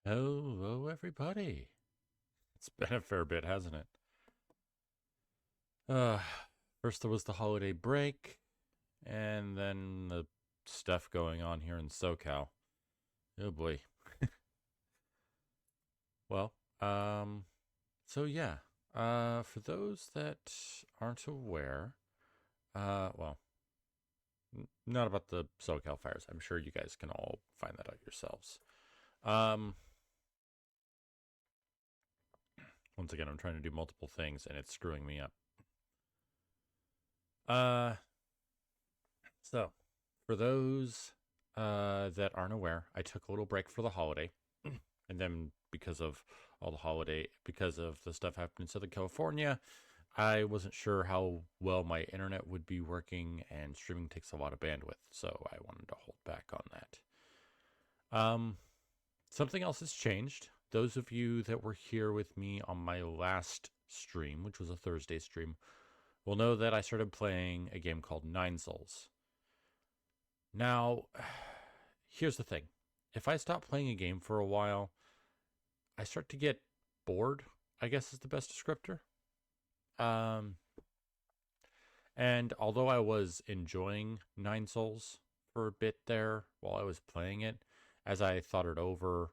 Hello, everybody. It's been a fair bit, hasn't it? Uh, First there was the holiday break, and then the stuff going on here in SoCal. Oh boy. Well, um, so yeah. For those that aren't aware, well, not about the SoCal fires. I'm sure you guys can all find that out yourselves. Um, Once again, I'm trying to do multiple things, and it's screwing me up. Uh, So, for those that aren't aware, I took a little break for the holiday, and then because of the stuff happening in Southern California, I wasn't sure how well my internet would be working, and streaming takes a lot of bandwidth, so I wanted to hold back on that. Um, Something else has changed. Those of you that were here with me on my last stream, which was a Thursday stream, will know that I started playing a game called Nine Souls. Now, here's the thing. If I stop playing a game for a while, I start to get bored, I guess is the best descriptor. Um, and although I was enjoying Nine Souls for a bit there while I was playing it, as I thought it over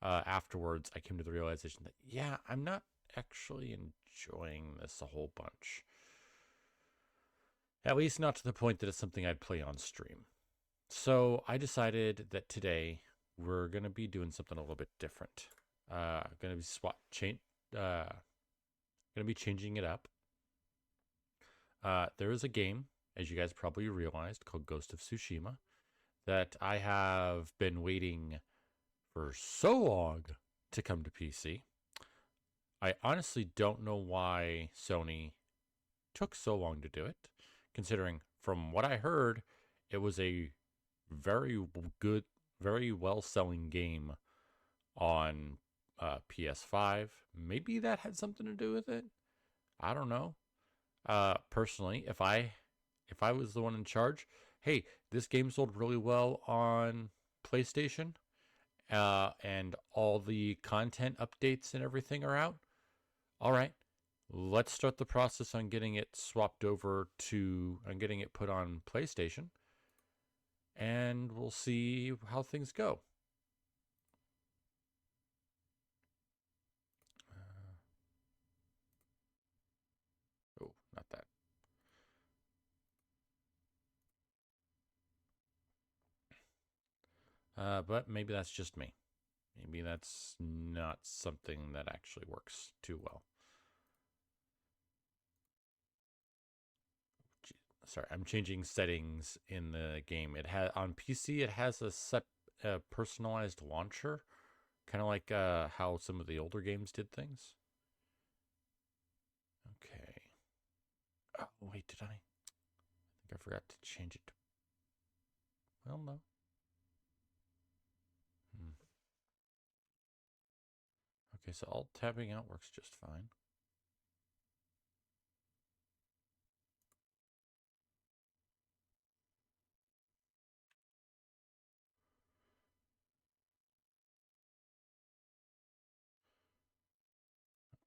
afterwards, I came to the realization that, yeah, I'm not actually enjoying this a whole bunch. At least not to the point that it's something I'd play on stream. So I decided that today we're going to be doing something a little bit different. Going to be going to be changing it up. There is a game, as you guys probably realized, called Ghost of Tsushima that I have been waiting for so long to come to PC. I honestly don't know why Sony took so long to do it, considering from what I heard, it was a very good, very well selling game on PS5. Maybe that had something to do with it. I don't know. Personally, if I was the one in charge, hey, this game sold really well on PlayStation, and all the content updates and everything are out. All right, let's start the process on getting it swapped over to and getting it put on PlayStation, and we'll see how things go. Oh, not that. But maybe that's just me. Maybe that's not something that actually works too well. Sorry, I'm changing settings in the game. It has on PC. It has a set personalized launcher, kind of like how some of the older games did things. Okay. Oh wait, did I? I think I forgot to change it. Well, no. Hmm. Okay, so alt tabbing out works just fine.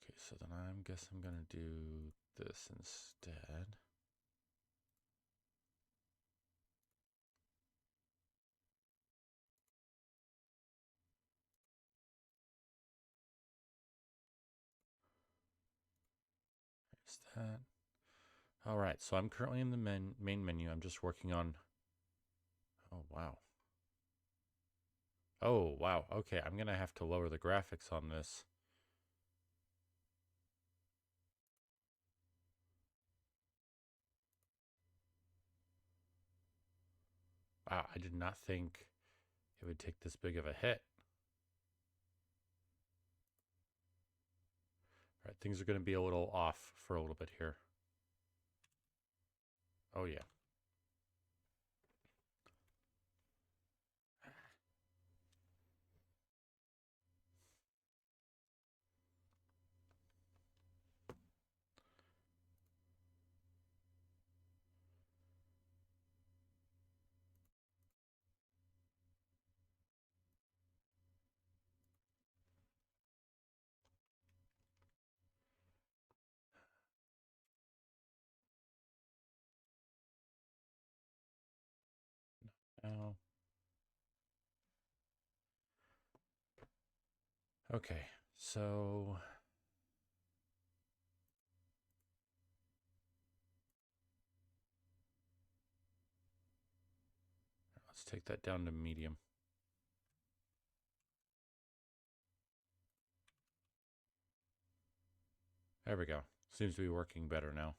Okay, so then I guess I'm gonna do this instead. Is that? All right, so I'm currently in the main menu. I'm just working on. Oh wow. Oh wow. Okay, I'm gonna have to lower the graphics on this. Wow, I did not think it would take this big of a hit. All right, things are going to be a little off for a little bit here. Oh yeah. Okay, so let's take that down to medium. There we go. Seems to be working better now.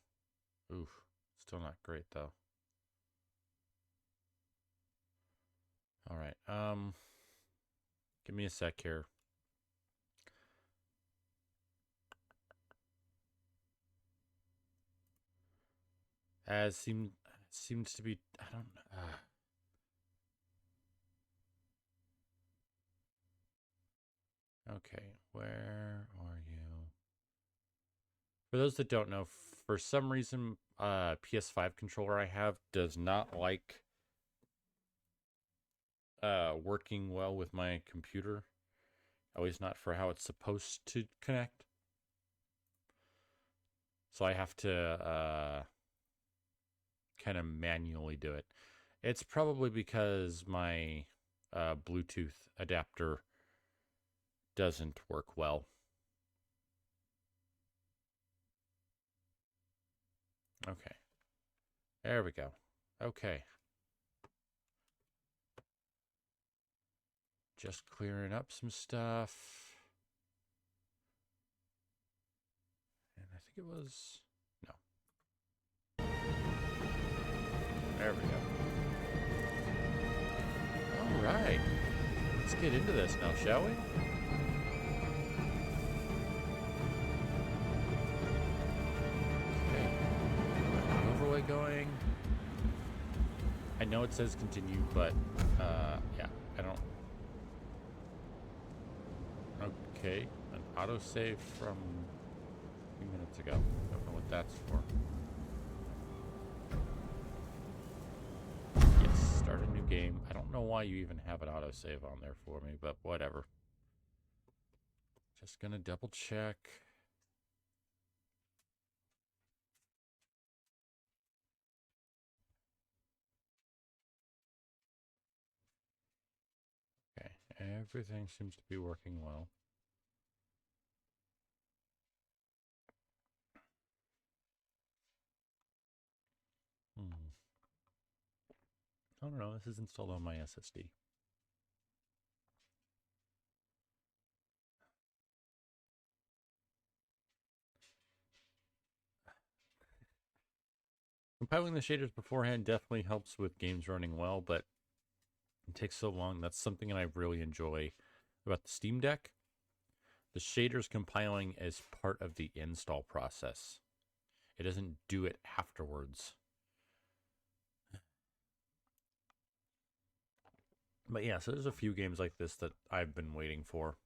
Oof, still not great though. All right, give me a sec here. As seems to be, I don't know. Okay, where are you? For those that don't know, for some reason, PS5 controller I have does not like working well with my computer. At least not for how it's supposed to connect. So I have to kind of manually do it. It's probably because my Bluetooth adapter doesn't work well. Okay. There we go. Okay. Just clearing up some stuff. And I think it was... No. There we go. All right. Let's get into this now, shall we? Okay. Overlay going. I know it says continue, but yeah, I don't... Okay, an autosave from a few minutes ago. Don't know what that's for. Yes, start a new game. I don't know why you even have an autosave on there for me, but whatever. Just gonna double check. Okay, everything seems to be working well. I don't know, this is installed on my SSD. Compiling the shaders beforehand definitely helps with games running well, but it takes so long. That's something that I really enjoy about the Steam Deck. The shaders compiling is part of the install process. It doesn't do it afterwards. But yeah, so there's a few games like this that I've been waiting for.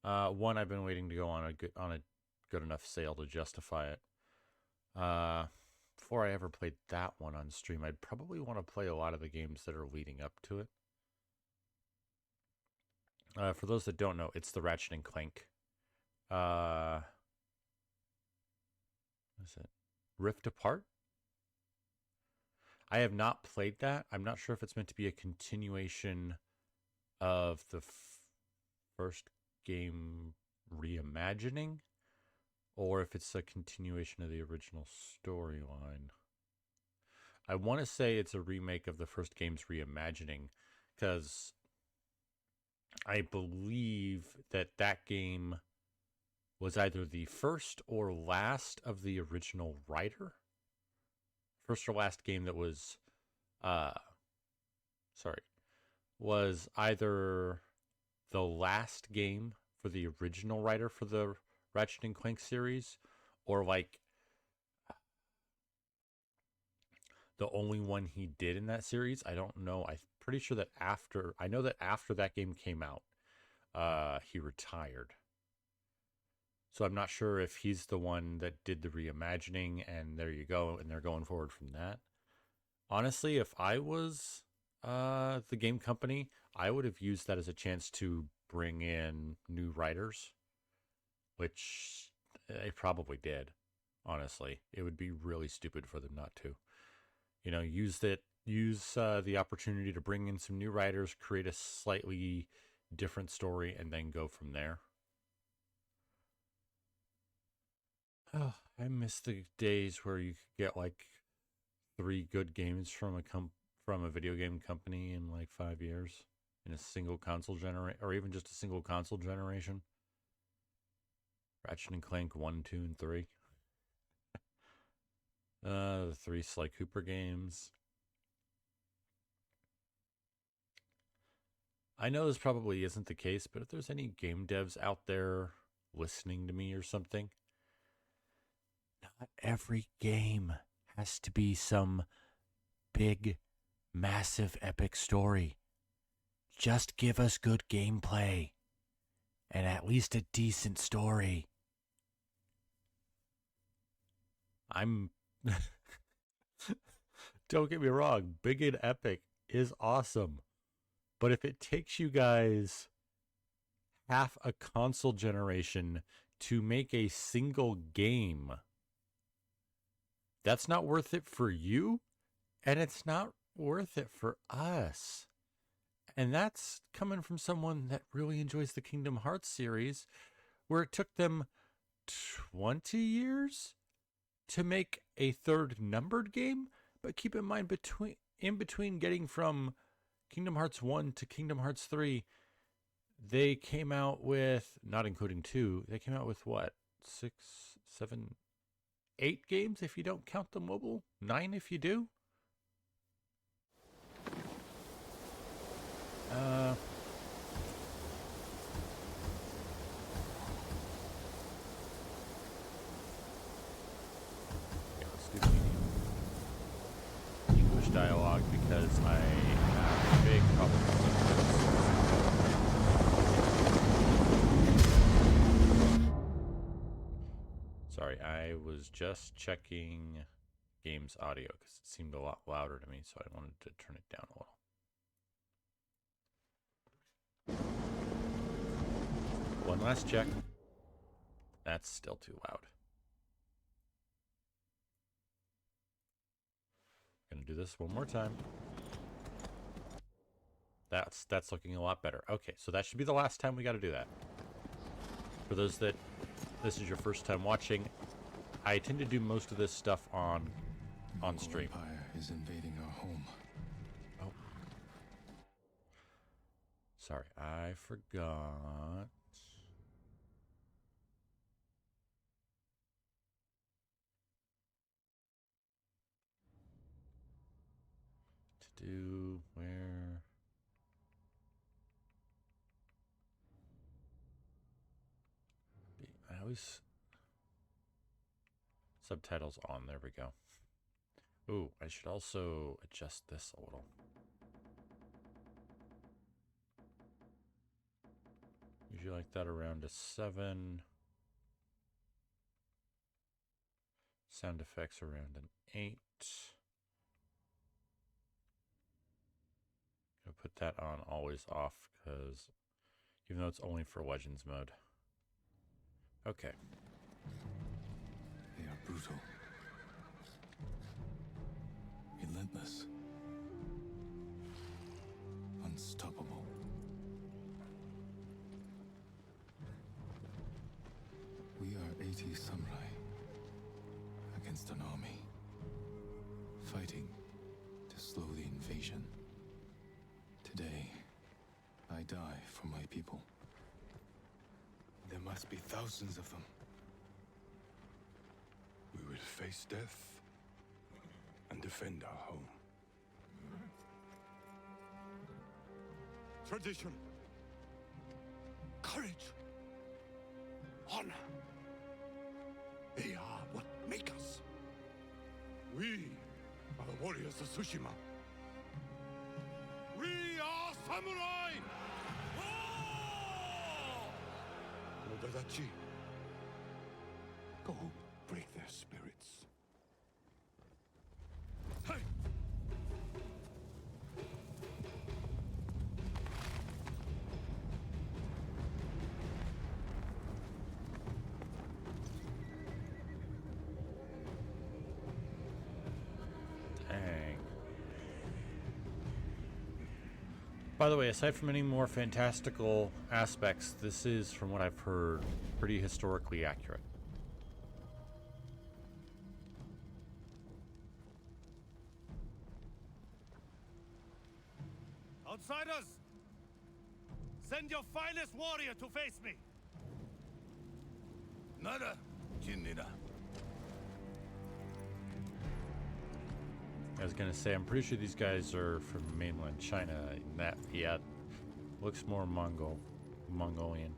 One I've been waiting to go on a good enough sale to justify it. Before I ever played that one on stream, I'd probably want to play a lot of the games that are leading up to it. For those that don't know, it's the Ratchet and Clank. What is it? Rift Apart? I have not played that. I'm not sure if it's meant to be a continuation of the first game reimagining, or if it's a continuation of the original storyline. I want to say it's a remake of the first game's reimagining, because I believe that game was either the first or last of the original writer. First or last game that was, was either the last game for the original writer for the Ratchet and Clank series, or like the only one he did in that series. I don't know. I'm pretty sure that after that game came out, he retired. So I'm not sure if he's the one that did the reimagining, and there you go, and they're going forward from that. Honestly, if I was the game company, I would have used that as a chance to bring in new writers, which they probably did. Honestly, it would be really stupid for them not to. Use the opportunity to bring in some new writers, create a slightly different story and then go from there. Oh, I miss the days where you could get like 3 good games from a video game company in like 5 years in a single console generation, or even just a single console generation. Ratchet and Clank 1, 2, and 3. The 3 Sly Cooper games. I know this probably isn't the case, but if there's any game devs out there listening to me or something, not every game has to be some big, massive, epic story. Just give us good gameplay and at least a decent story. Don't get me wrong, big and epic is awesome. But if it takes you guys half a console generation to make a single game, that's not worth it for you, and it's not worth it for us. And that's coming from someone that really enjoys the Kingdom Hearts series, where it took them 20 years to make a third numbered game. But keep in mind, in between getting from Kingdom Hearts 1 to Kingdom Hearts 3, they came out with, not including 2, they came out with what? 6, 7, 8 games if you don't count the mobile? 9 if you do? Yeah, let's do English dialogue because I have a big problem with this. Sorry, I was just checking game's audio because it seemed a lot louder to me, so I wanted to turn it down a little. One last check. That's still too loud. Gonna do this one more time. That's looking a lot better. Okay, so that should be the last time we got to do that. For those that this is your first time watching, I tend to do most of this stuff on stream. The Empire is invading our home. Oh. Sorry, I forgot. To do where? I always subtitles on. There we go. Ooh, I should also adjust this a little. Usually like that around a 7. Sound effects around an 8. Gonna put that on always off because even though it's only for Legends mode. Okay. They are brutal, relentless, unstoppable. We are 80 samurai against an army, fighting to slow the invasion. Today, I die for my people. There must be thousands of them. We will face death and defend our home. Tradition, courage, honor. They are what make us. We are the warriors of Tsushima. We are samurai! Nodadachi, go break their spirits. Hey! Dang. By the way, aside from any more fantastical aspects, this is, from what I've heard, pretty historically accurate. Outsiders! Send your finest warrior to face me! Nada, Jinnida. I was gonna say, I'm pretty sure these guys are from mainland China. And that, yeah, looks more Mongolian.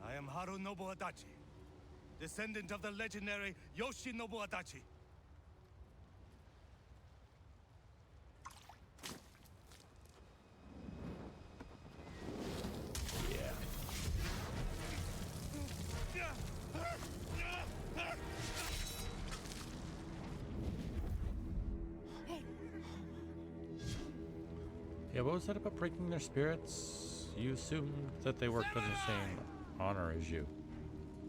I am Harunobu Adachi, descendant of the legendary Yoshinobu Adachi. Yeah. Yeah, what was that about breaking their spirits? You assumed that they worked on the same honor as you.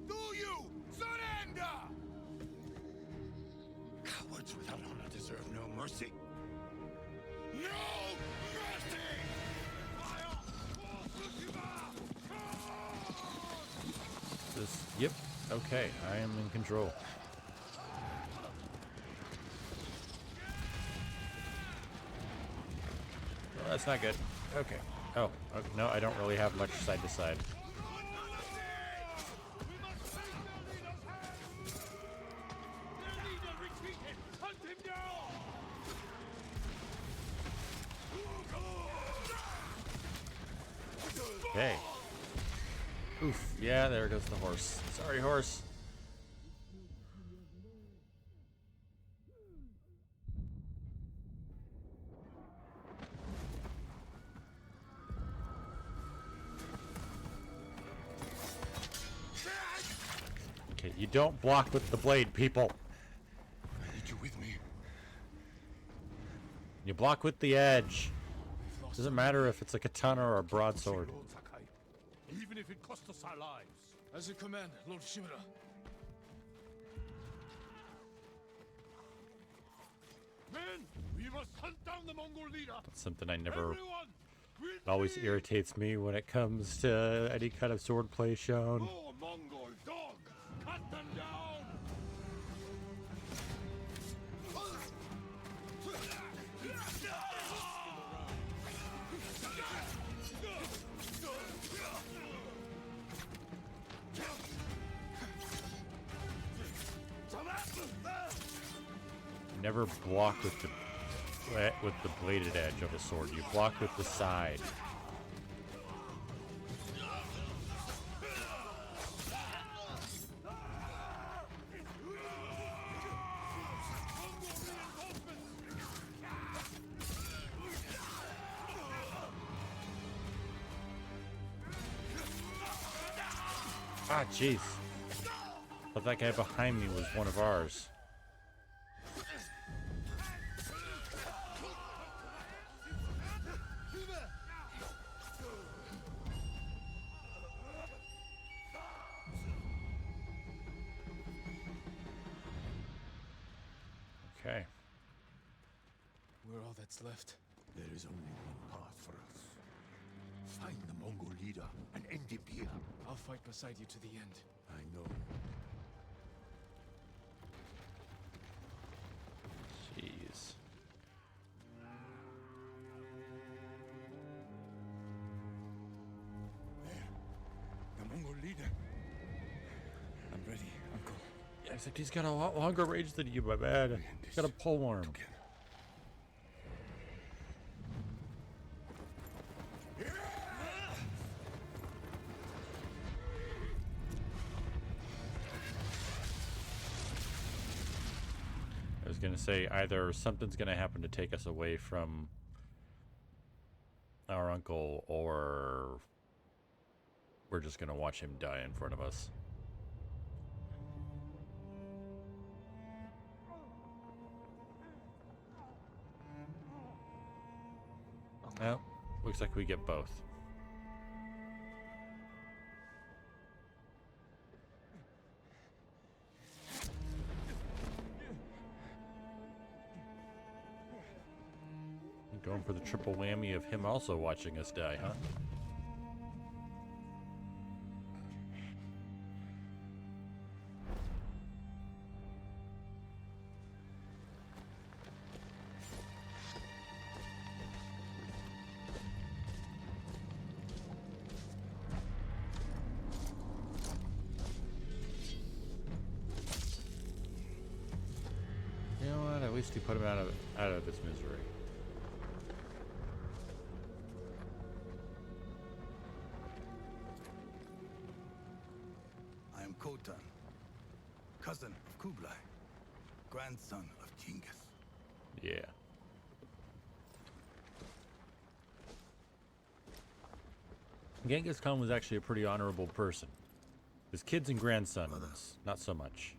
Do you surrender? Cowards without honor deserve no mercy. No mercy! Fire for Tsushima! Yep, okay, I am in control. Well, that's not good. Okay. Oh, no, I don't really have much side to side. Okay. Oof. Yeah, there goes the horse. Sorry, horse. Okay, you don't block with the blade, people. I need you with me. You block with the edge. Doesn't matter if it's a katana or a broadsword. Lord Sakai, even if it costs us our lives. As you command, Lord Shimura. Men, we must hunt down the Mongol leader. That's something I never... Everyone, with It always me! irritates me when it comes to any kind of swordplay shown. More Mongol dog! Cut them down! Never block with the bladed edge of a sword. You block with the side. Ah, jeez. Thought that guy behind me was one of ours. Okay. We're all that's left. There is only one path for us. Find the Mongol leader and end him here. I'll fight beside you to the end. I know. Jeez. There. The Mongol leader. I'm ready, Uncle. Yeah, except he's got a lot longer range than you, my man. He's got a polearm. Together. I was gonna say either something's gonna happen to take us away from our uncle, or we're just gonna watch him die in front of us. Well, looks like we get both. Going for the triple whammy of him also watching us die, huh? You know what? At least he put him out of his misery. I am Khotan, cousin of Kublai, grandson of Genghis. Yeah. Genghis Khan was actually a pretty honorable person. His kids and grandsons, not so much.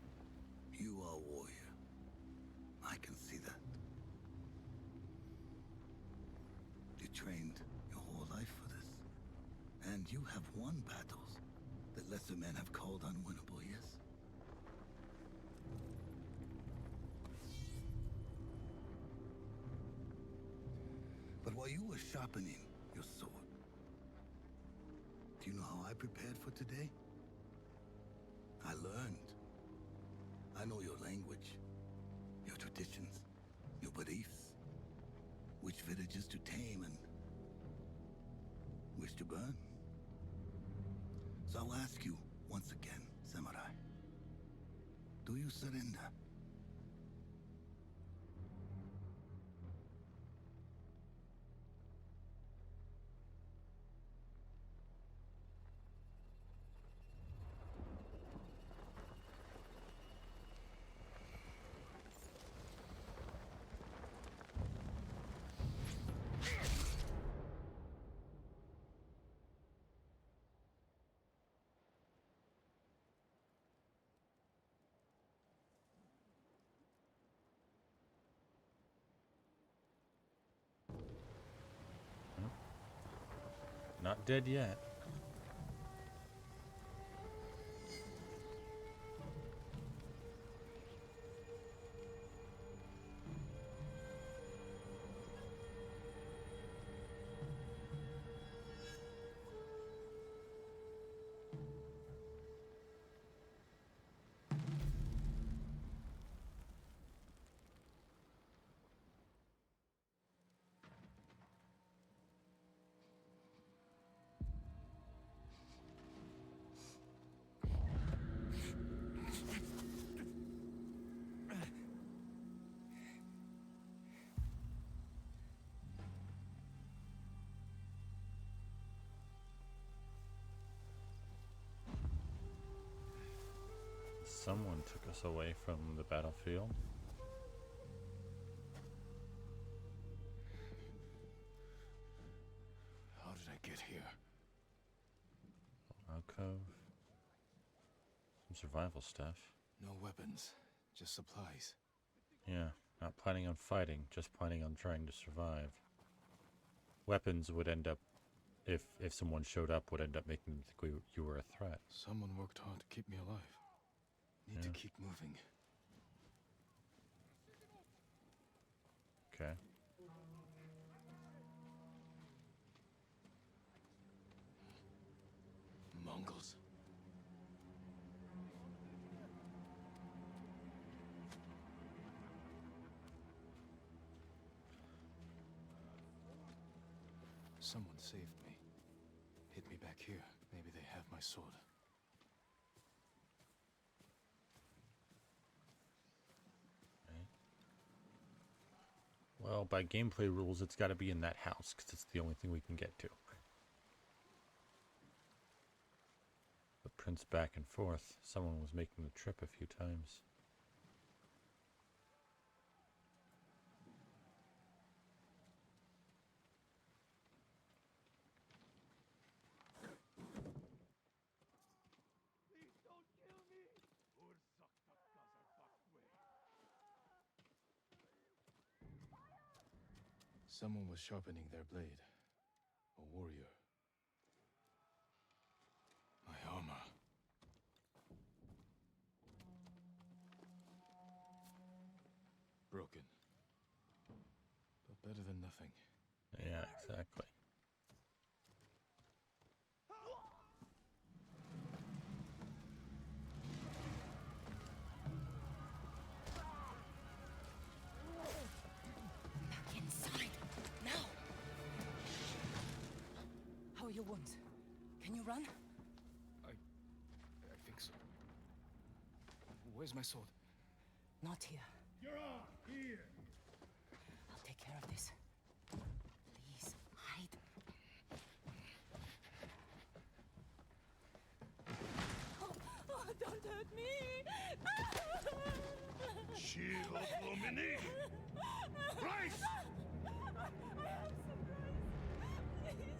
You are a warrior. I can see that. You trained your whole life for this. And you have won battles that lesser men have called unwinnable, yes? But while you were sharpening your sword, do you know how I prepared for today? I learned. I know your language, your traditions, your beliefs, which villages to tame and which to burn. So I'll ask you once again, Samurai. Do you surrender? Not dead yet. Someone took us away from the battlefield. How did I get here? Alcove. Some survival stuff. No weapons, just supplies. Yeah, not planning on fighting, just planning on trying to survive. Weapons would end up, if someone showed up, would end up making them think you were a threat. Someone worked hard to keep me alive. Need to keep moving. Okay. Mongols. Someone saved me. Hit me back here. Maybe they have my sword. Well, by gameplay rules, it's got to be in that house, because it's the only thing we can get to. Footprints back and forth. Someone was making the trip a few times. Someone was sharpening their blade. A warrior. My armor. Broken. But better than nothing. Yeah, exactly. Back inside. Now. How are your wounds? Can you run? I think so. Where's my sword? Not here. You're on! Here! I'll take care of this. Please, hide. Oh, don't hurt me! Shield Lumini! Rice! I have some rice. Please,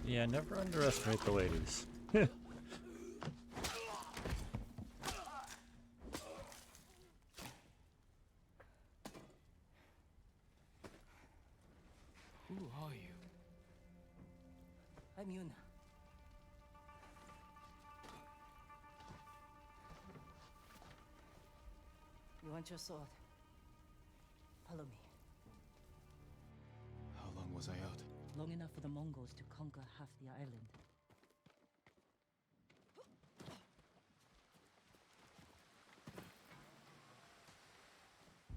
Yeah, never underestimate the ladies. Who are you? I'm Yuna. You want your sword? Follow me. How long was I out? Long enough for the Mongols to conquer half the island.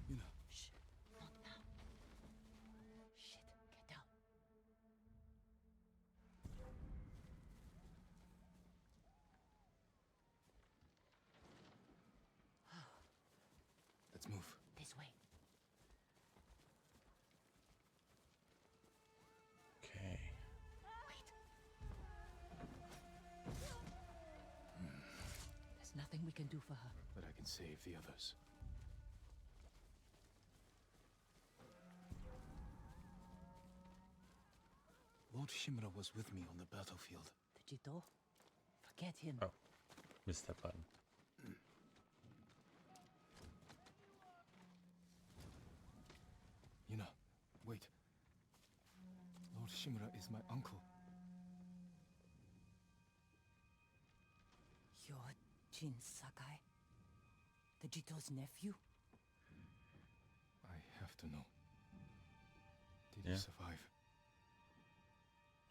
You know, Shh, not now. Shit, get down. let's move. This way. Okay. Wait. There's nothing we can do for her. But I can save the others. Lord Shimura was with me on the battlefield. The Jito? Forget him. Oh, missed that button. Yuna, wait. Lord Shimura is my uncle. You're Jin Sakai? The Jito's nephew? I have to know. Did Yeah. you survive?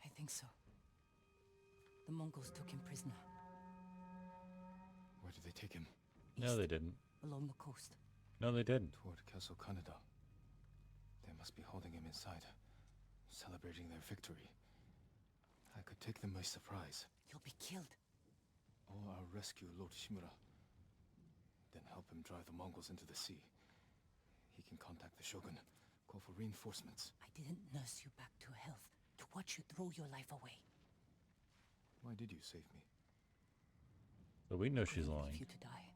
I think so. The Mongols took him prisoner. Where did they take him? No, East, they didn't. along the coast. No, they didn't. Toward Castle Kaneda. They must be holding him inside, celebrating their victory. I could take them by surprise. You'll be killed. Or I'll rescue Lord Shimura. Then help him drive the Mongols into the sea. He can contact the Shogun, call for reinforcements. I didn't nurse you back to health to watch you throw your life away. Why did you save me? But we know she's Couldn't lying. leave you to die.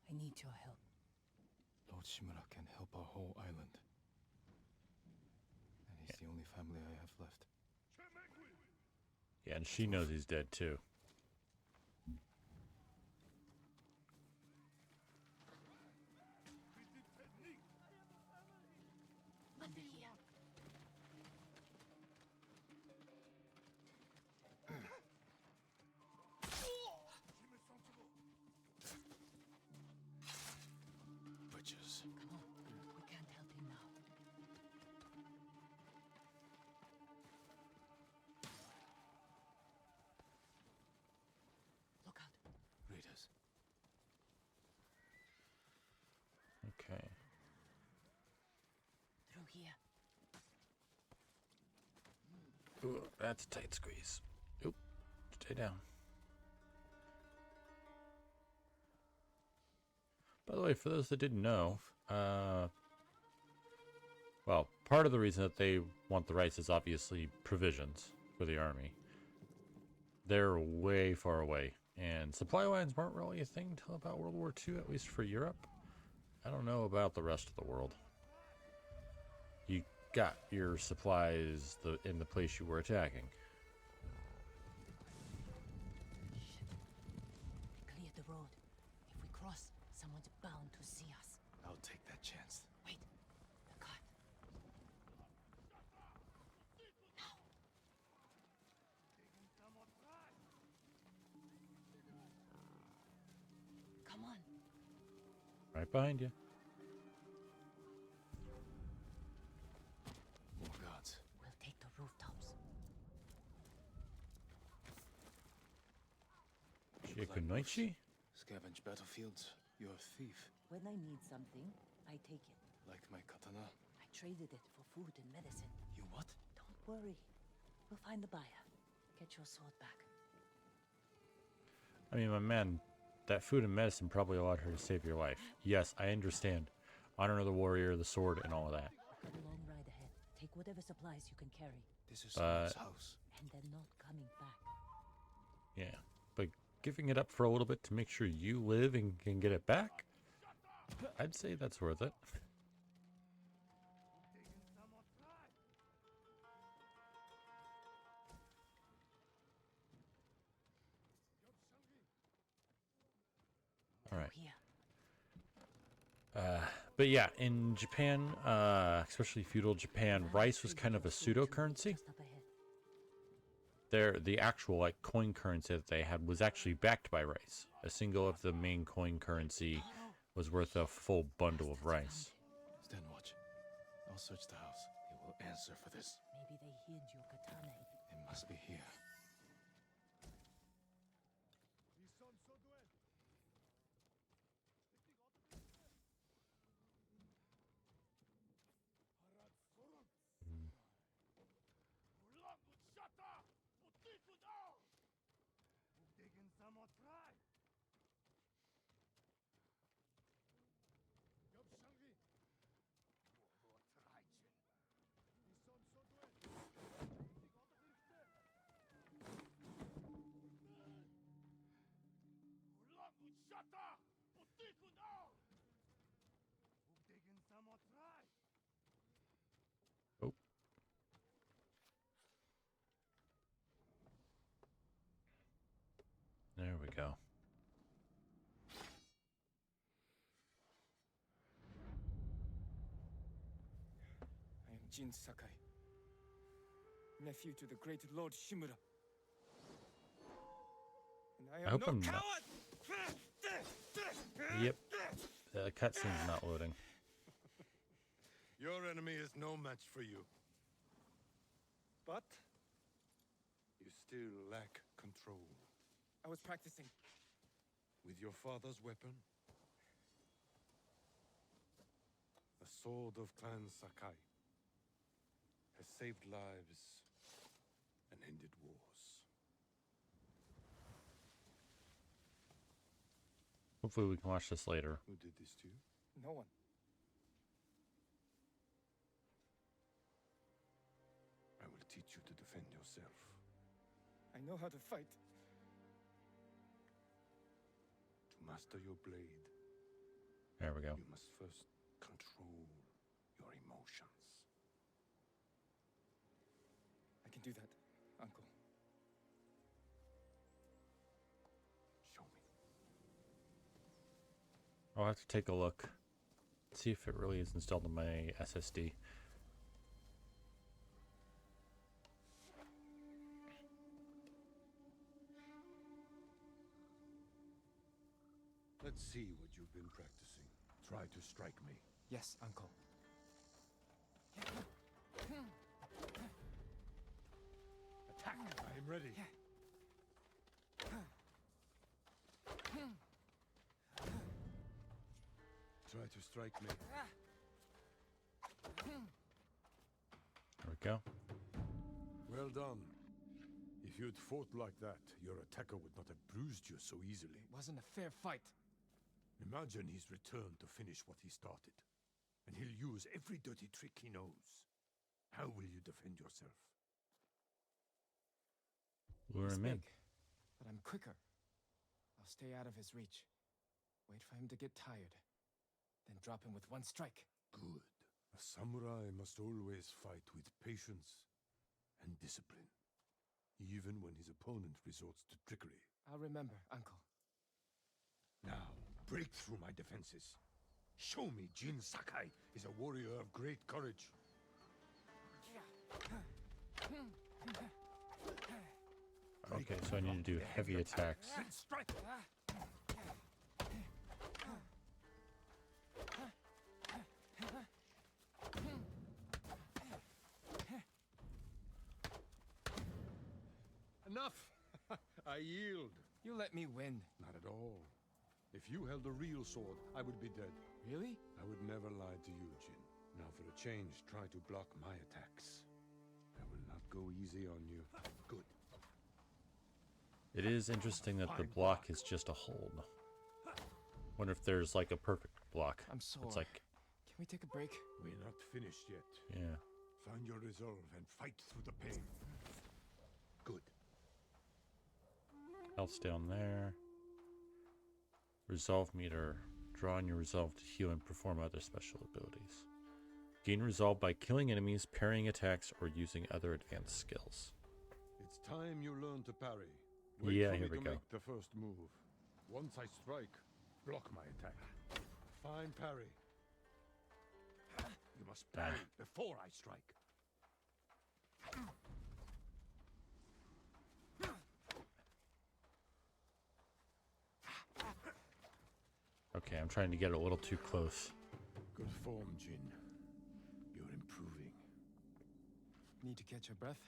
I need your help. Lord Shimura can help our whole island. And he's the only family I have left. Yeah, and she knows he's dead too. Under here. Butchers. Come on. We can't help him now. Look out. Raiders. Okay. Through here. Ooh, that's a tight squeeze. Oop. Stay down. By the way, for those that didn't know, well, part of the reason that they want the rights is obviously provisions for the army. They're way far away, and supply lines weren't really a thing until about World War II, at least for Europe. I don't know about the rest of the world. You got your supplies in the place you were attacking. Shit. We cleared the road. If we cross, someone's bound to see us. I'll take that chance. Wait. The cart. Right behind you. More guards. We'll take the rooftops. Shikunoichi? Scavenge battlefields. You're a thief. When I need something, I take it. Like my katana. I traded it for food and medicine. You what? Don't worry. We'll find the buyer. Get your sword back. I mean, my man, that food and medicine probably allowed her to save your life. Yes, I understand. Honor of the warrior, the sword, and all of that. Got a long ride ahead. Take whatever supplies you can carry. This is But- someone's house. And they're not coming back. Yeah, but giving it up for a little bit to make sure you live and can get it back, I'd say that's worth it. All right. Here. But yeah, in Japan, especially feudal Japan, rice was kind of a pseudo currency. Just up ahead. The actual like coin currency that they had was actually backed by rice. A single of the main coin currency was worth a full bundle of rice. Stand watch. I'll search the house. They will answer for this. Maybe they hid your katana. It must be here. Oh. There we go. I am Jin Sakai, nephew to the great Lord Shimura. And I am hope no I'm not- coward! Yep. The cutscene's not loading. Your enemy is no match for you. But you still lack control. I was practicing. With your father's weapon, the sword of Clan Sakai has saved lives and ended wars. Hopefully we can watch this later. Who did this to you? No one. I will teach you to defend yourself. I know how to fight. To master your blade, There we go. you must first control your emotions. I can do that, Uncle. Show me. I'll have to take a look. See if it really is installed on my SSD. Let's see what you've been practicing. Try to strike me. Yes, Uncle. Attack! I am ready. Try to strike me. There we go. Well done. If you'd fought like that, your attacker would not have bruised you so easily. It wasn't a fair fight. Imagine he's returned to finish what he started. And he'll use every dirty trick he knows. How will you defend yourself? Lure He's him in. big, but I'm quicker. I'll stay out of his reach. Wait for him to get tired. Then drop him with one strike. Good. A samurai must always fight with patience and discipline, even when his opponent resorts to trickery. I'll remember, Uncle. Now, break through my defenses. Show me Jin Sakai is a warrior of great courage. Okay, so I need to do heavy attacks. And strike! Enough! I yield. You let me win. Not at all. If you held a real sword, I would be dead. Really? I would never lie to you, Jin. Now for a change, try to block my attacks. I will not go easy on you. Good. It is interesting that the block is just a hold. Wonder if there's like a perfect block. I'm sore. It's like, Can we take a break? We're not finished yet. yeah. Find your resolve and fight through the pain. Good. Health's down there. Resolve meter. Draw on your resolve to heal and perform other special abilities. Gain resolve by killing enemies, parrying attacks, or using other advanced skills. It's time you learn to parry. Wait Yeah, for here me we to go. make the first move. Once I strike, block my attack. Fine parry. You must parry before I strike. Okay, I'm trying to get a little too close. Good form, Jin. You're improving. Need to catch your breath?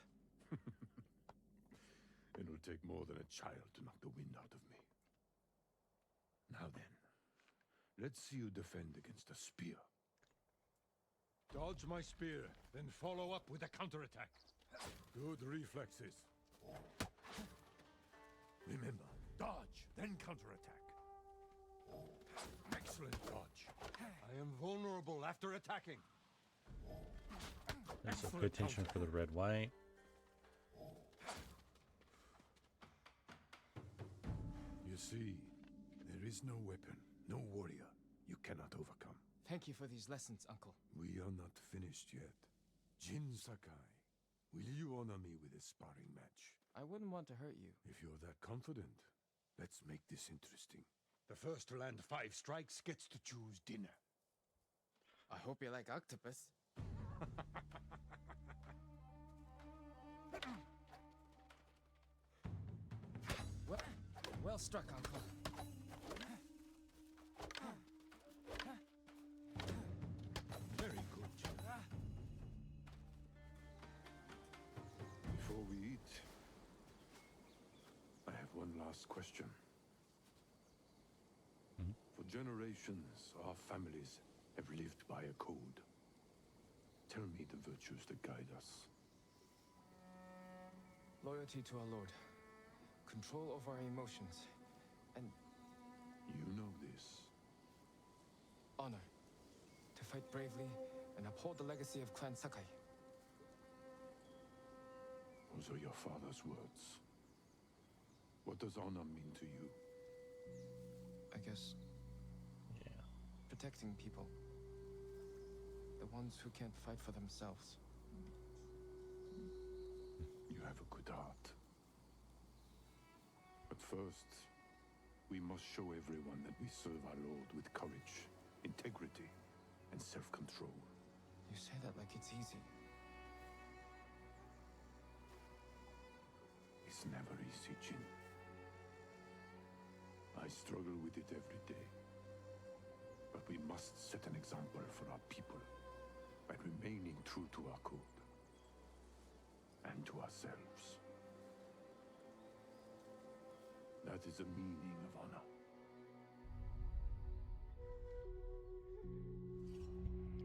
It'll take more than a child to knock the wind out of me. Now then, let's see you defend against a spear. Dodge my spear, then follow up with a counterattack. Good reflexes. Remember, dodge, then counterattack. Excellent dodge. I am vulnerable after attacking. So pay attention for the red white. You see, there is no weapon, no warrior you cannot overcome. Thank you for these lessons, Uncle. We are not finished yet. Jin Sakai, will you honor me with a sparring match? I wouldn't want to hurt you. If you're that confident, let's make this interesting. The first to land 5 strikes gets to choose dinner. I hope you like octopus. well, well struck, Uncle. Very good, Jin. Before we eat, I have one last question. For generations, our families have lived by a code. Tell me the virtues that guide us. Loyalty to our Lord. Control over our emotions. And You know this. honor. To fight bravely and uphold the legacy of Clan Sakai. Those are your father's words. What does honor mean to you? I guess Yeah. protecting people. The ones who can't fight for themselves. You have a good heart. But first, we must show everyone that we serve our Lord with courage, integrity, and self-control. You say that like it's easy. It's never easy, Jin. I struggle with it every day. But we must set an example for our people by remaining true to our code and to ourselves. That is the meaning of honor.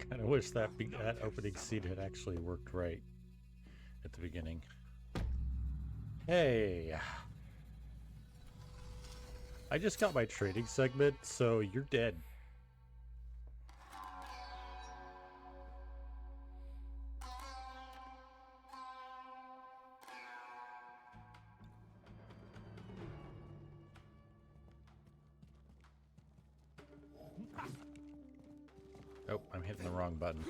Kind of wish that that opening scene had actually worked right at the beginning. Hey, I just got my training segment, so you're dead. Oh, I'm hitting the wrong button.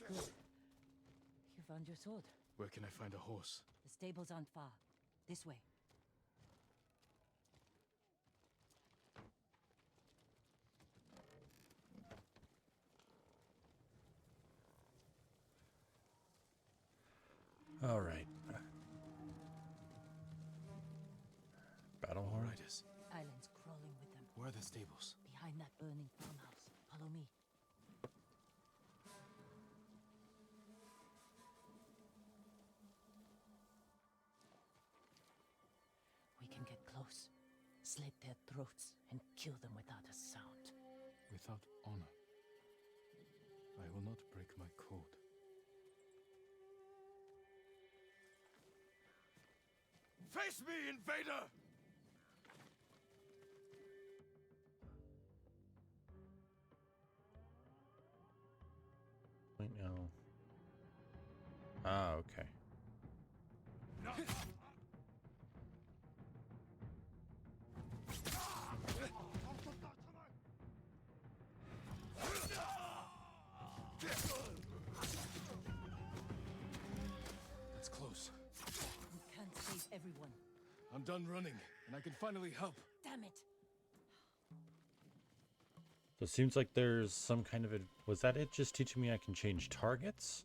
Good. You found your sword. Where can I find a horse? The stables aren't far. This way. All right. Battle horn. Riders. Islands crawling with them. Where are the stables? Behind that burning farmhouse. Follow me. Slit their throats and kill them without a sound. Without honor, I will not break my code. Face me, invader! Wait, no. Ah, okay. It's close. We can't save everyone. I'm done running, and I can finally help. Damn it! So it seems like there's some kind of was that it just teaching me I can change targets?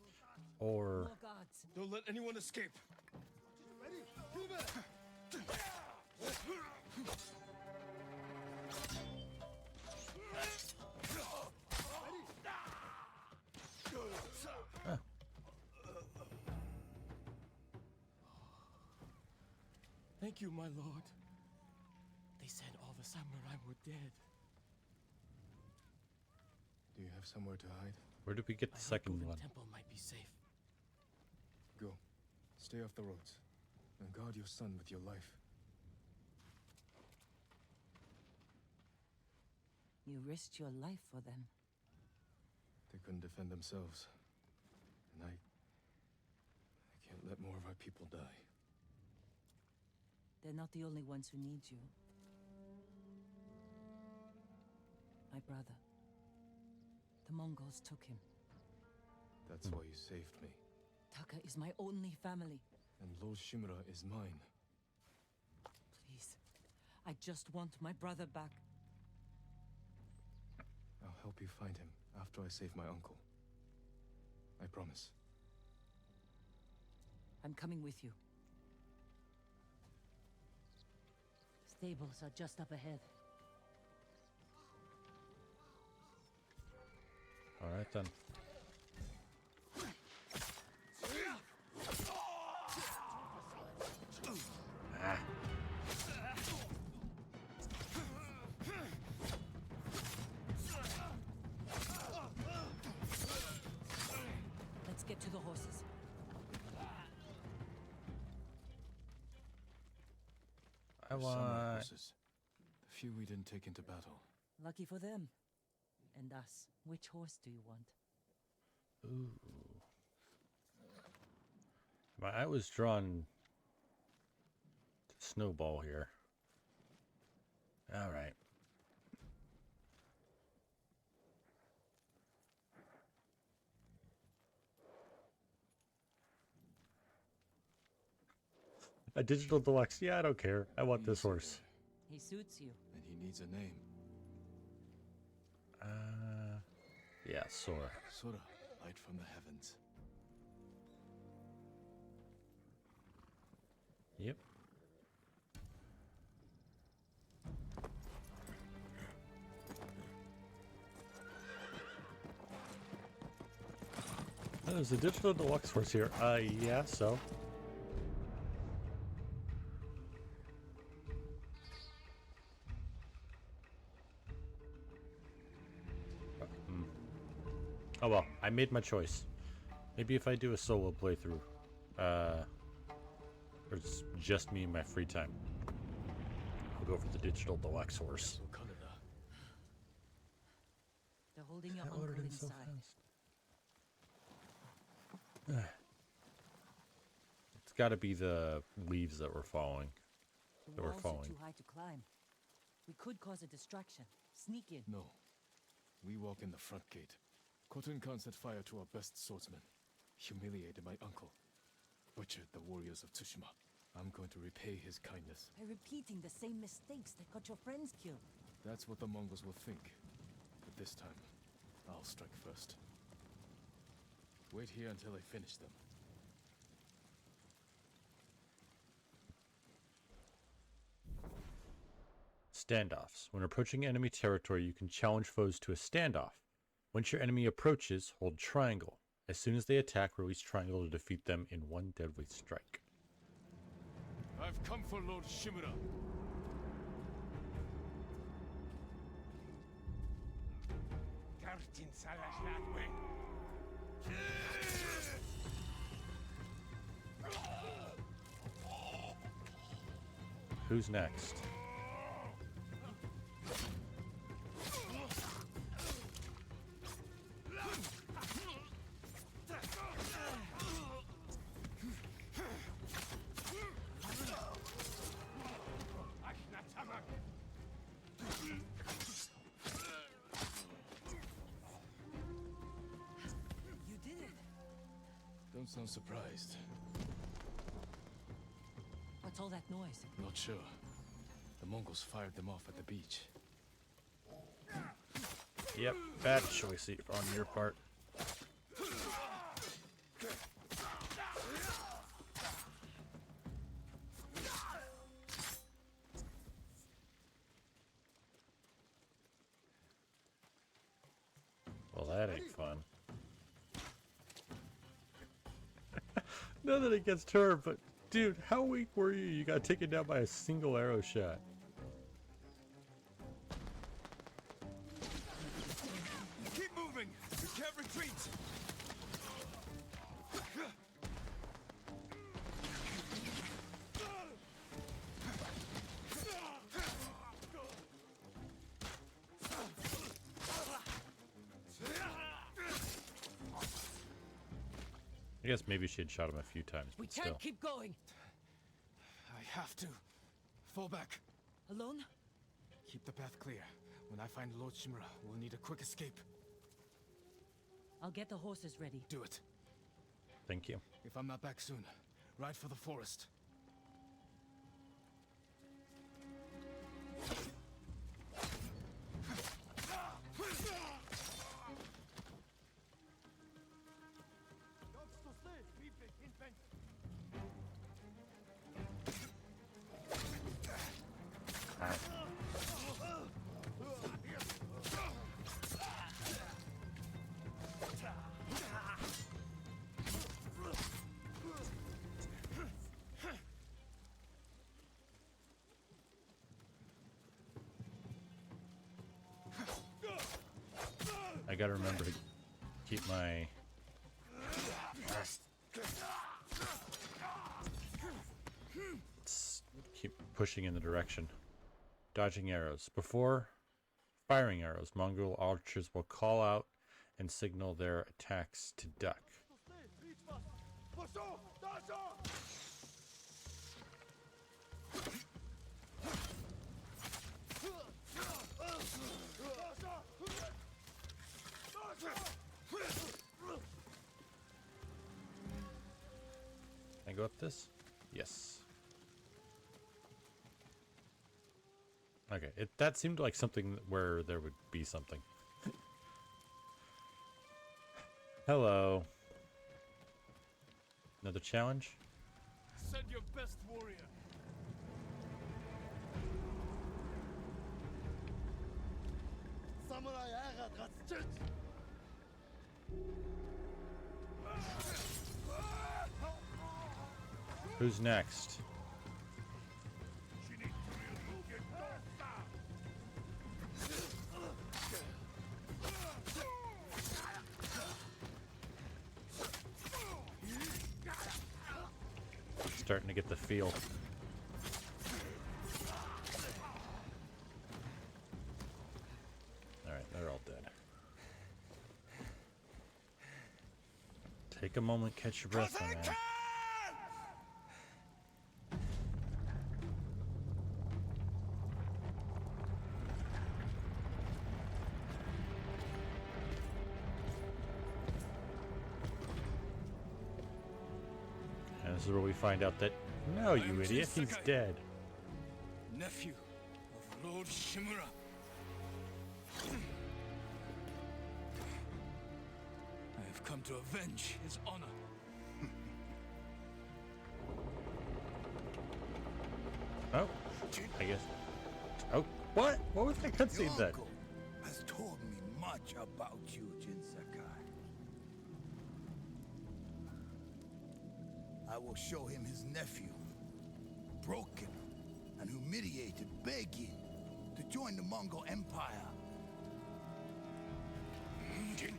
Or More guards. Don't let anyone escape. Thank you, my lord. They said all the samurai were dead. Do you have somewhere to hide? where did we get the second one? The temple might be safe. Go. Stay off the roads. And guard your son with your life. You risked your life for them. They couldn't defend themselves. And I can't let more of our people die. They're not the only ones who need you. My brother. The Mongols took him. That's why you saved me. Taka is my only family. And Lord Shimura is mine. Please. I just want my brother back. I'll help you find him after I save my uncle. I promise. I'm coming with you. Stables are just up ahead. All right then. Ah. Let's get to the horses. I Samurai want. horses. The few we didn't take into battle. Lucky for them. And us. Which horse do you want? Ooh. My eye was drawn to Snowball here. All right. A digital deluxe. Yeah, I don't care. I want this horse. He suits you. And he needs a name. Yeah, Sora. Sora, light from the heavens. Yep. Oh, there's a digital deluxe horse here. Yeah, so. Oh well, I made my choice. Maybe if I do a solo playthrough, or it's just me in my free time, I'll go for the digital deluxe horse. They're holding your I uncle ordered him so inside. fast. It's got to be the leaves that we're following. The That we're walls are following. too high to climb. We could cause a distraction. Sneak in. No. We walk in the front gate. Khotun Khan set fire to our best swordsman. Humiliated my uncle. Butchered the warriors of Tsushima. I'm going to repay his kindness. By repeating the same mistakes that got your friends killed. That's what the Mongols will think. But this time, I'll strike first. Wait here until I finish them. Standoffs. When approaching enemy territory, you can challenge foes to a standoff. Once your enemy approaches, hold triangle. As soon as they attack, release triangle to defeat them in one deadly strike. I've come for Lord Shimura. Who's next? You did it. Don't sound surprised. What's all that noise? Not sure. The Mongols fired them off at the beach. Yep, bad choice on your part. Well, that ain't fun. Nothing against her, but dude, how weak were you? You got taken down by a single arrow shot. Keep moving! You can't retreat! I guess maybe she had shot him a few times, We but can't still. keep going. I have to. Fall back. Alone? Keep the path clear. When I find Lord Shimura, we'll need a quick escape. I'll get the horses ready. Do it. Thank you. If I'm not back soon, ride for the forest. I gotta remember to keep my... Keep pushing in the direction. Dodging arrows. Before firing arrows, Mongol archers will call out and signal their attacks to duck. Can I go up this? Yes. Okay, that seemed like something where there would be something. Hello. Another challenge? Send your best warrior. Who's next? Starting to get the feel. Alright, they're all dead. Take a moment, catch your breath, my man. And this is where we find out that, no, you idiot, he's dead. Nephew of Lord Shimura. I have come to avenge his honor. Oh, I guess. Oh, what? What was that cutscene Your then? uncle has told me much about you, Jin Sakai. I will show him his nephew, broken and humiliated, begging to join the Mongol Empire. Jin.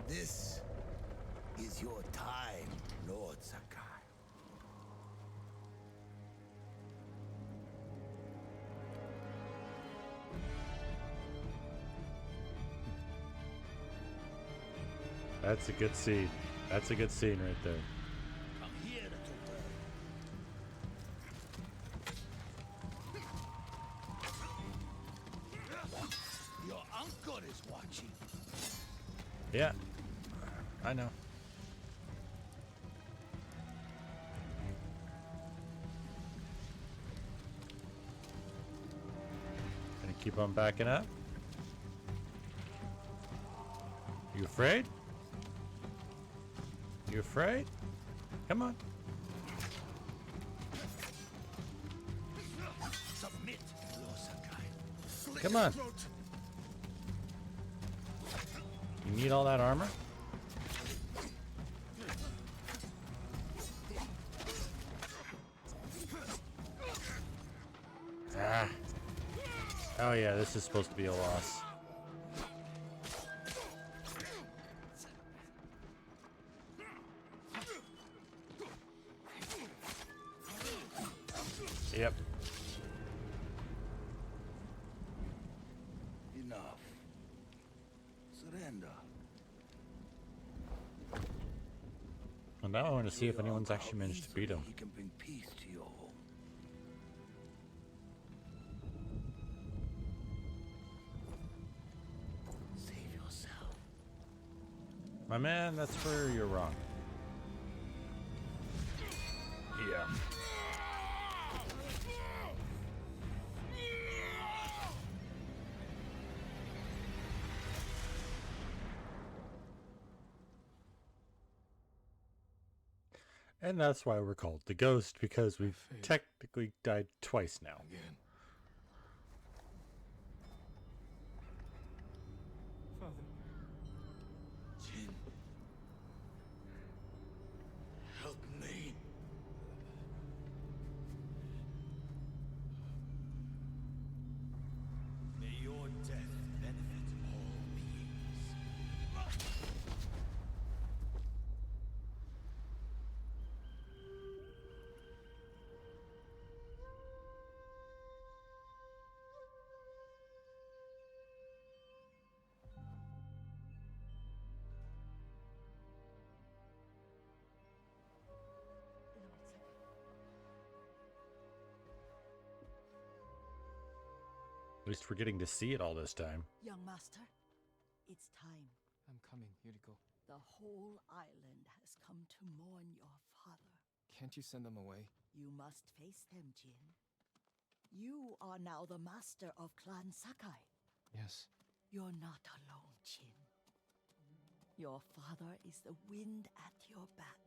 This is your time, Lord Sakai. That's a good scene. That's a good scene right there. Come here, little bird. Your uncle is watching. Yeah, I know. Gonna keep on backing up. You afraid? You afraid? Come on. Submit, Lord Sakai. Slit Come his on. throat. You need all that armor? Ah. Oh yeah, this is supposed to be a loss. Yep. Enough. Surrender. And now I want to see if Show your anyone's uncle actually how managed to beat easily him. He can bring peace to your home. Save yourself. My man, that's where you're wrong. Yeah. And that's why we're called the Ghost, because we've technically died twice now. Again. Father, Jin. Help me. May your death benefit all beings. At least we're getting to see it all this time. Young master, it's time. I'm coming, Yuriko. The whole island has come to mourn your father. Can't you send them away? You must face them, Jin. You are now the master of Clan Sakai. Yes. You're not alone, Jin. Your father is the wind at your back.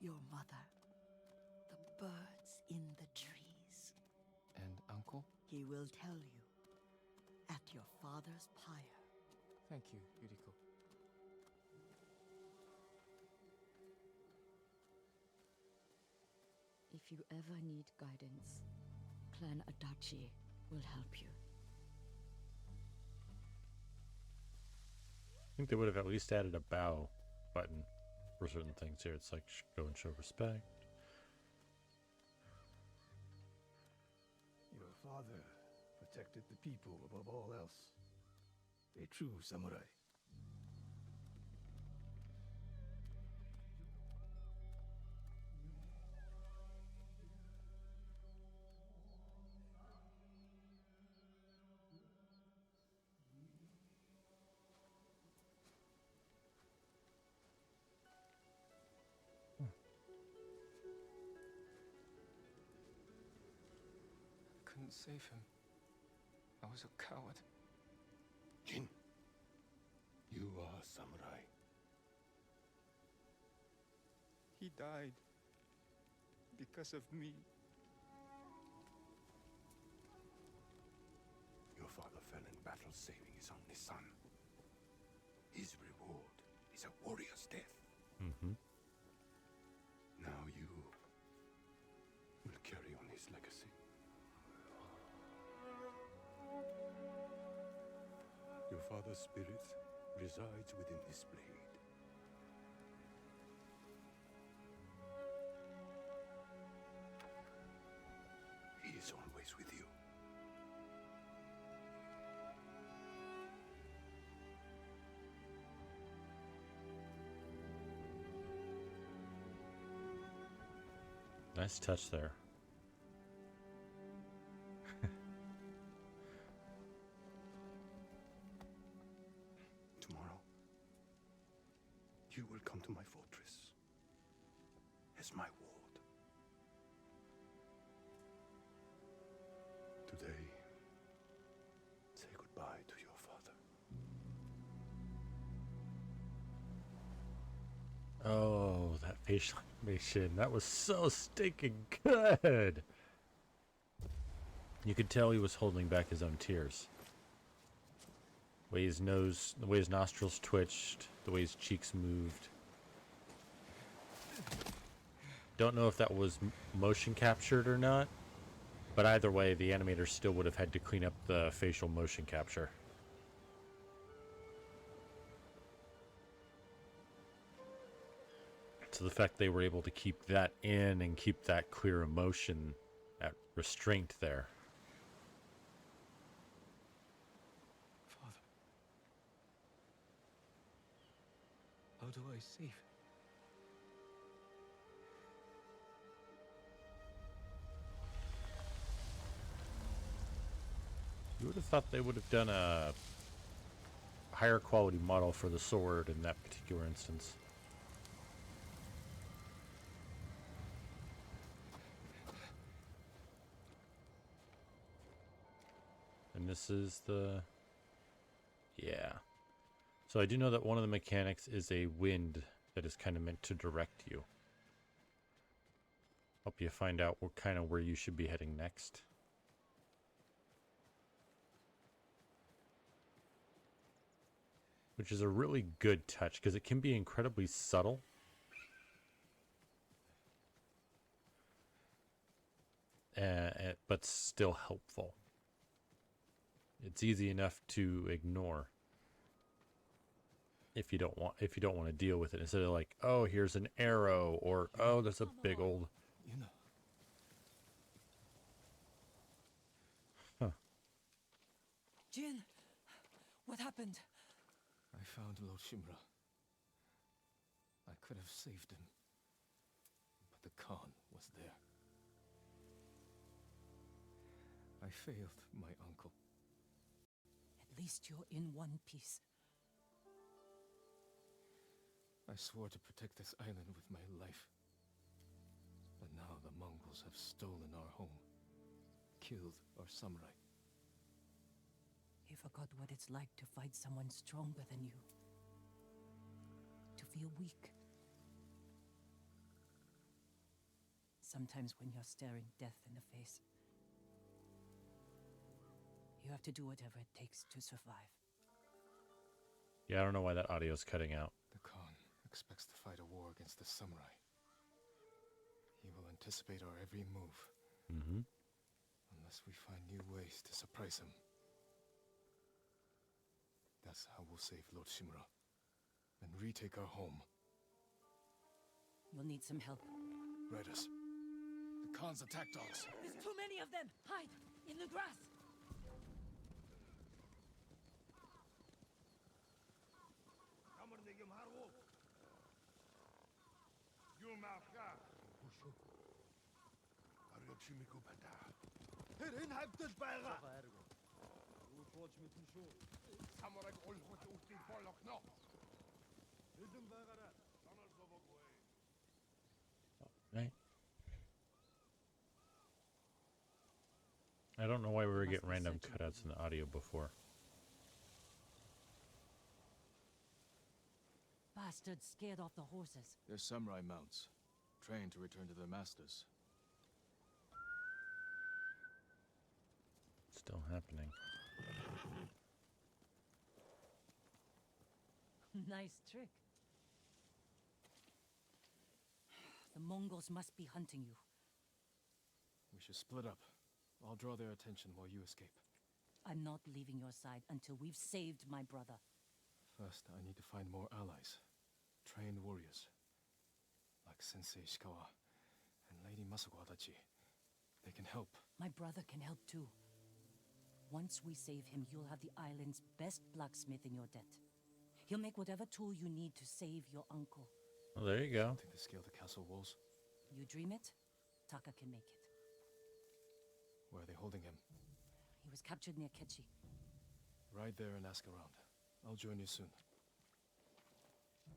Your mother, the birds in the trees. And Uncle? He will tell you at your father's pyre. Thank you, Yuriko. If you ever need guidance, Clan Adachi will help you. I think they would have at least added a bow button for certain things here. It's like go and show respect. Your father protected the people above all else. A true samurai. Couldn't save him. I was a coward. Jin, you are a samurai. He died because of me. Your father fell in battle saving his only son. His reward is a warrior's death. Mm-hmm. Now you will carry on his legacy. Her spirit resides within this blade. He is always with you. Nice touch there. Tomorrow, you will come to my fortress as my ward. Today, say goodbye to your father. Oh, that facial animation. That was so stinking good. You could tell he was holding back his own tears. The way his nose, the way his nostrils twitched, the way his cheeks moved. Don't know if that was motion captured or not, but either way, the animator still would have had to clean up the facial motion capture. So the fact they were able to keep that in and keep that clear emotion, that restraint there. Father. How do I save him? You would have thought they would have done a higher quality model for the sword in that particular instance. And this is the... yeah. So I do know that one of the mechanics is a wind that is kind of meant to direct you. Help you find out what kind of where you should be heading next. Which is a really good touch because it can be incredibly subtle. But still helpful. It's easy enough to ignore if you don't want to deal with it, instead of like, oh, here's an arrow, or oh, there's a big old... You know. Jin, what happened? I found Lord Shimra. I could have saved him, but the Khan was there. I failed my uncle. At least you're in one piece. I swore to protect this island with my life. But now the Mongols have stolen our home, killed our samurai. You forgot what it's like to fight someone stronger than you. To feel weak. Sometimes when you're staring death in the face, you have to do whatever it takes to survive. Yeah, I don't know why that audio is cutting out. The Khan expects to fight a war against the samurai. He will anticipate our every move. Mm-hmm. Unless we find new ways to surprise him. That's how we'll save Lord Shimura. And retake our home. You'll need some help. Riders. The Khan's attack dogs. There's too many of them! Hide! In the grass! Right. I don't know why we were getting random cutouts in the audio before. Bastards scared off the horses. They're samurai mounts, trained to return to their masters. Still happening. Nice trick. The Mongols must be hunting you. We should split up. I'll draw their attention while you escape. I'm not leaving your side until we've saved my brother. First, I need to find more allies. Trained warriors. Like Sensei Ishikawa and Lady Masako Adachi. They can help. My brother can help too. Once we save him, you'll have the island's best blacksmith in your debt. He'll make whatever tool you need to save your uncle. Well, there you go. Something to scale the castle walls. You dream it, Taka can make it. Where are they holding him? He was captured near Kechi. Ride there and ask around. I'll join you soon.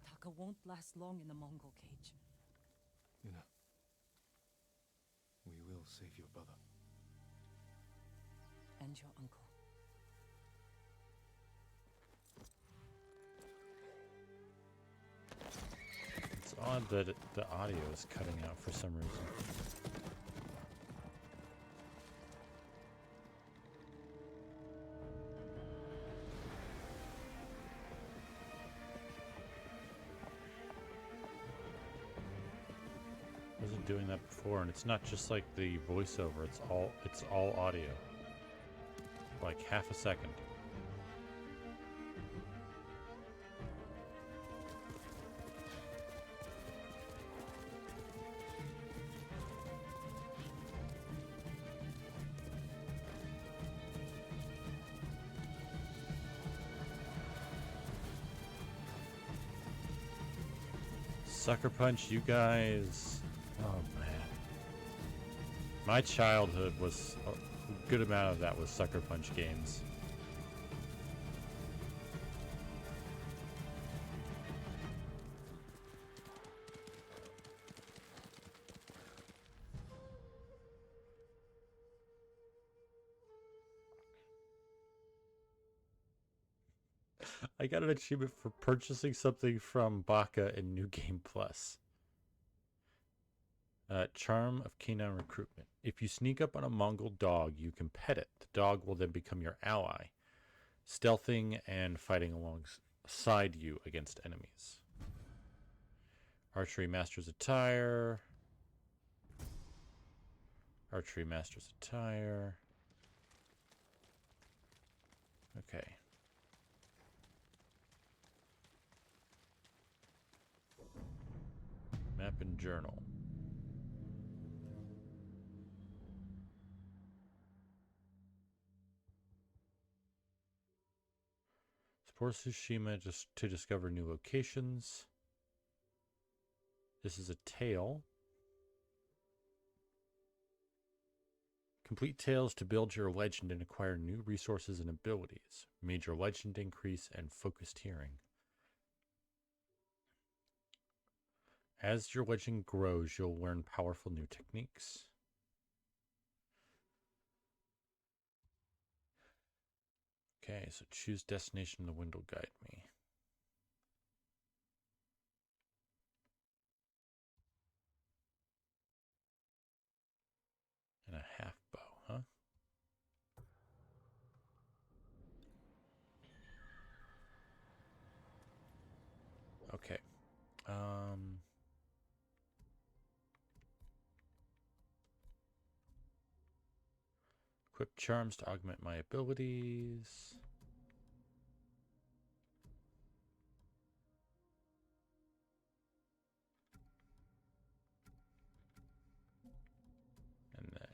Taka won't last long in the Mongol cage. Yuna, we will save your brother. And your uncle. It's odd that the audio is cutting out for some reason. Wasn't doing that before, and it's not just like the voiceover, it's all audio. Like half a second. Sucker Punch, you guys. Oh man. My childhood was a good amount of that was Sucker Punch games. I got an achievement for purchasing something from Baka in New Game Plus. Charm of Canine Recruitment. If you sneak up on a Mongol dog, you can pet it. The dog will then become your ally, stealthing and fighting alongside you against enemies. Archery Master's Attire. Archery Master's Attire. Okay. Map and journal. Explore Tsushima just to discover new locations. This is a tale. Complete tales to build your legend and acquire new resources and abilities. Major legend increase and focused hearing. As your legend grows, you'll learn powerful new techniques. Okay, so choose destination. The wind will guide me. And a half bow, huh? Okay. Equip charms to augment my abilities. And then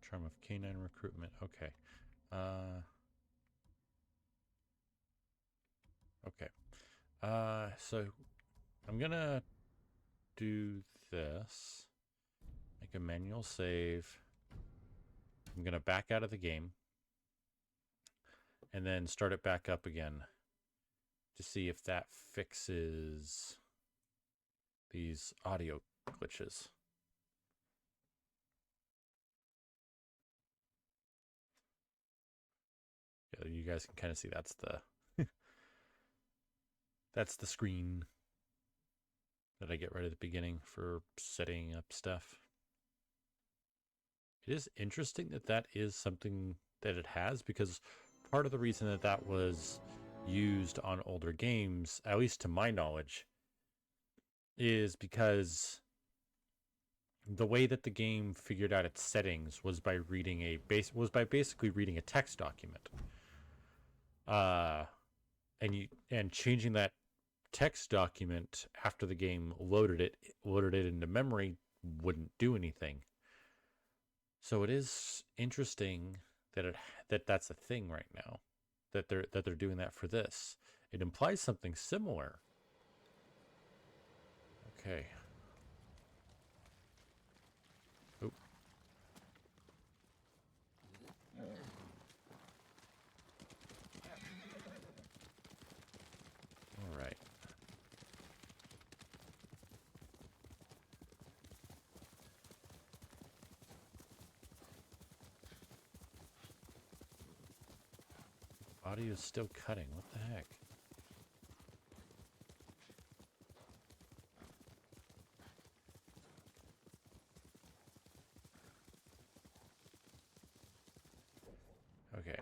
charm of canine recruitment. Okay. Okay. So I'm gonna do this. Make a manual save. I'm going to back out of the game and then start it back up again to see if that fixes these audio glitches. Yeah, you guys can kind of see that's the that's the screen that I get right at the beginning for setting up stuff. It is interesting that that is something that it has, because part of the reason that that was used on older games, at least to my knowledge, is because the way that the game figured out its settings was by reading basically reading a text document. And changing that text document after the game loaded it into memory wouldn't do anything. So it is interesting that that's a thing right now, that they're doing that for this. It implies something similar. Okay. Oh. All right. Audio is still cutting. What the heck? Okay.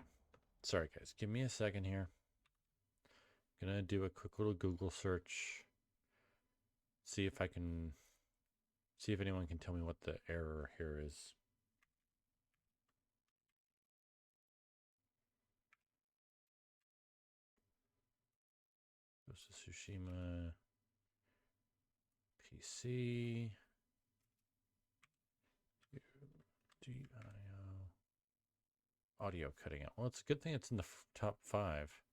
Sorry, guys. Give me a second here. I'm gonna do a quick little Google search. See if anyone can tell me what the error here is. Ghost of Tsushima. PC. Audio cutting out. Well, it's a good thing it's in the top 5.